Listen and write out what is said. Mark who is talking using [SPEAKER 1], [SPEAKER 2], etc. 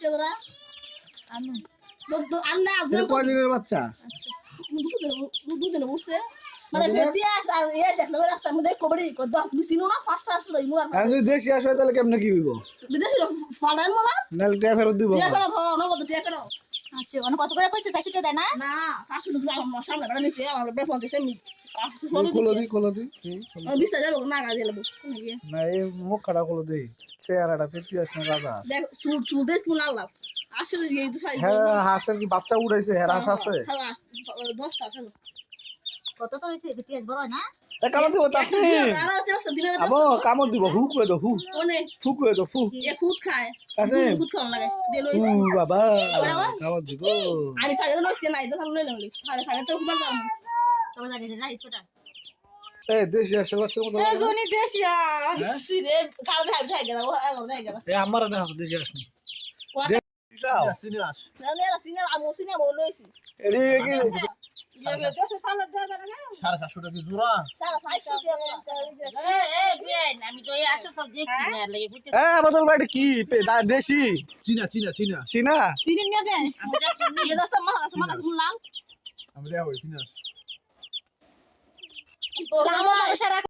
[SPEAKER 1] তোরা
[SPEAKER 2] আমি
[SPEAKER 1] আল্লাহ
[SPEAKER 3] এটা কয় দিনের বাচ্চা?
[SPEAKER 1] দুদিন বসে মানে ইতিহাস আর ইতিহাস এক নম্বর রাস্তার মধ্যে কবডি দশ বিছিনো না ফার্স্ট আসলো তাই মুরার
[SPEAKER 3] আর যদি দেশি আসে তাহলে কেমনে কি হইব?
[SPEAKER 1] বিদেশি ফাড়ান মামা
[SPEAKER 3] নাহলে টাকা ফেরত দিব।
[SPEAKER 1] টিয়া করো ধর নগদ টিয়া করো
[SPEAKER 2] আচ্ছা অনেক কত করে কইছে 400 টাকা দেয় না
[SPEAKER 1] না ফার্স্ট শুধু আমার সামনে বেড়া নিছে আমার বেফোন দিছে আমি
[SPEAKER 3] খোলো দি
[SPEAKER 1] বিস্তার যাবো না গাড়ি যাবো
[SPEAKER 3] না এই মুখ খাড়া খোলো দি চেহারাটা ফিরতি আসনে রাজা।
[SPEAKER 1] দেখ চুল চুল দেশ কোন আল্লাহ আসলে এই তো সাইজ
[SPEAKER 3] হ্যাঁ হাঁসের কি বাচ্চা উড়াইছে? হ্যাঁ হাঁস আছে
[SPEAKER 1] 10টা আসলে
[SPEAKER 2] কত তো হইছে বিটিএস বড় না
[SPEAKER 3] এ কামড় দিব তাসনি আবো কামড় দিব হু কই দাও হু
[SPEAKER 1] কোনে
[SPEAKER 3] ফু কই দাও ফু
[SPEAKER 1] এ খুদ খায়
[SPEAKER 3] তাসনি
[SPEAKER 1] খুদ খাওয়া লাগে দিলো
[SPEAKER 3] হু বাবা কামড় দিব।
[SPEAKER 1] আমি সাইজ লইছি না এটা লই লইলি সাইজ তো খুব দাম
[SPEAKER 2] তবে জানি না স্কুটা
[SPEAKER 3] এ দেশি আসে বাচ্চা মতো
[SPEAKER 1] এ জনি দেশিয়া সিরে কাল ভাই গেল ও ভাই গেল
[SPEAKER 3] এ আমার না দেশি আসনি সিনিয়াস
[SPEAKER 1] না না সিনে আমো সিনে আমো লইছি
[SPEAKER 3] এডি কি
[SPEAKER 1] ইয়ে তো সামনে দাদা না
[SPEAKER 3] 750 টাকা জোড়া।
[SPEAKER 1] সারা 500
[SPEAKER 2] আমি তো এই 800 সব দেখছি না লাগে বুঝতে
[SPEAKER 3] এ বদল বাড়ি কি দেশি
[SPEAKER 4] চীনা
[SPEAKER 3] চিনা
[SPEAKER 1] সিনে নিয়ে দে আমি যা শুনি এ দস্তা মা লাল
[SPEAKER 4] আমি দেখা হই চীনা
[SPEAKER 1] তোর আমার